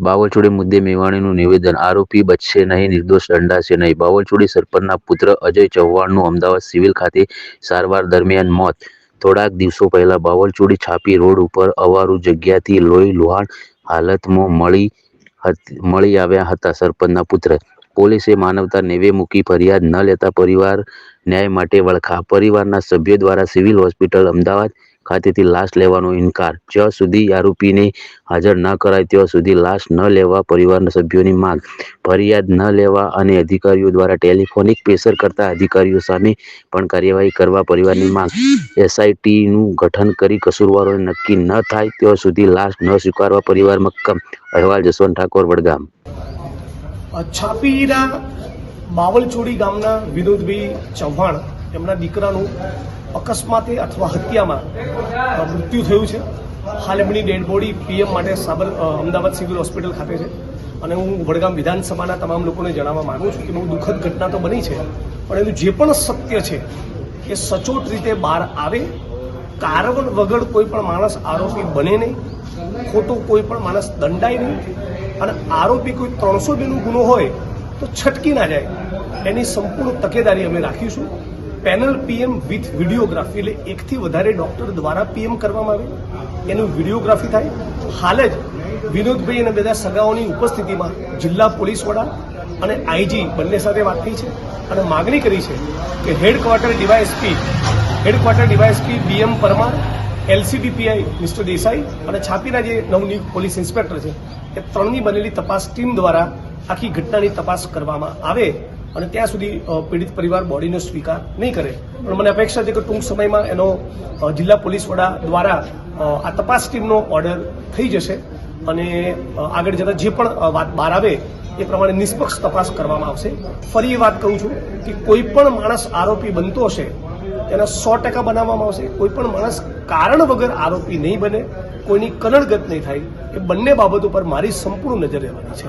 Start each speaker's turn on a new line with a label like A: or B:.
A: બાવળચોડી મુદ્દે મેવાણીનું નિવેદન, આરોપી બચશે નહીં, નિર્દોષ દંડાશે નહીં. બાવળચોડી સરપંચના પુત્ર અજય ચૌહાણનું અમદાવાદ સિવિલ ખાતે સારવાર દરમિયાન મોત. થોડાક દિવસો પહેલા બાવળચોડી છાપી રોડ ઉપર અવારું જગ્યાથી લોહી લુહાણ હાલતમાં મળી આવ્યા હતા સરપંચના પુત્ર. પોલીસે માનવતા નેવે મૂકી ફરિયાદ ન લેતા પરિવાર ન્યાય માટે વળખા. પરિવારના સભ્યો દ્વારા સિવિલ હોસ્પિટલ અમદાવાદ ખાતેથી લાશ લેવાનો ઇનકાર. જ્યાં સુધી આરોપીને હાજર ન કરાય ત્યાં સુધી લાશ ન લેવા પરિવારના સભ્યોની માંગ. ફરિયાદ ન લેવા અને અધિકારીઓ દ્વારા ટેલિફોનિક પ્રેશર કરતા અધિકારીઓ સામે પણ કાર્યવાહી કરવા પરિવારની માંગ. એસઆઈટીનું ગઠન કરી કસૂરવારોને નક્કી ન થાય ત્યાં સુધી લાશ ન સ્વીકારવા પરિવાર મક્કમ. અહેવાલ જસવંત ઠાકોર, વડગામ.
B: છાપીના બાવળચોડી ગામના વિનોદભાઈ ચૌહાણ એમના દીકરાનું અકસ્માતે અથવા હત્યામાં મૃત્યુ થયું છે. હાલ એમની ડેડ બોડી પીએમ માટે અમદાવાદ સિવિલ હોસ્પિટલ ખાતે છે. અને હું વડગામ વિધાનસભાના તમામ લોકોને જણાવવા માંગુ છું કે બહુ દુઃખદ ઘટના તો બની છે, પણ એનું જે પણ સત્ય છે એ સચોટ રીતે બહાર આવે. કારણ વગર કોઈ પણ માણસ આરોપી બને નહીં, ખોટો કોઈ પણ માણસ દંડાય નહીં, અને આરોપી કોઈ 302નો ગુનો હોય તો છટકી ના જાય, એની સંપૂર્ણ તકેદારી અમે રાખીશું. પેનલ પીએમ વિથ વિડીયોગ્રાફી, એટલે એકથી વધારે ડોક્ટર દ્વારા પીએમ કરવામાં આવે, એનું વિડીયોગ્રાફી થાય. હાલ જ વિનોદભાઈ અને બધા સગાઓની ઉપસ્થિતિમાં જિલ્લા પોલીસ વડા અને આઈજી બંને સાથે વાત થઈ છે અને માગણી કરી છે કે headquarter DYSP BM Parmar, LCB PI mister Desai અને છાપીના જે નવનિયુક્ત પોલીસ ઇન્સ્પેક્ટર છે એ ત્રણની બનેલી તપાસ ટીમ દ્વારા આખી ઘટનાની તપાસ કરવામાં આવે. અને ત્યાં સુધી પીડિત પરિવાર બોડીનો સ્વીકાર નહીં કરે. પણ મને અપેક્ષા છે કે ટૂંક સમયમાં એનો જિલ્લા પોલીસ વડા દ્વારા આ તપાસ ટીમનો ઓર્ડર થઈ જશે અને આગળ જતાં જે પણ વાત બહાર આવે એ પ્રમાણે નિષ્પક્ષ તપાસ કરવામાં આવશે. ફરી એ વાત કહું છું કે કોઈ પણ માણસ આરોપી બનતો હશે તેના 100% બનાવવામાં આવશે. કોઈ પણ માણસ કારણ વગર આરોપી નહીં બને, કોઈની કનડગત નહીં થાય, એ બંને બાબતો પર મારી સંપૂર્ણ નજર રહેવાની છે.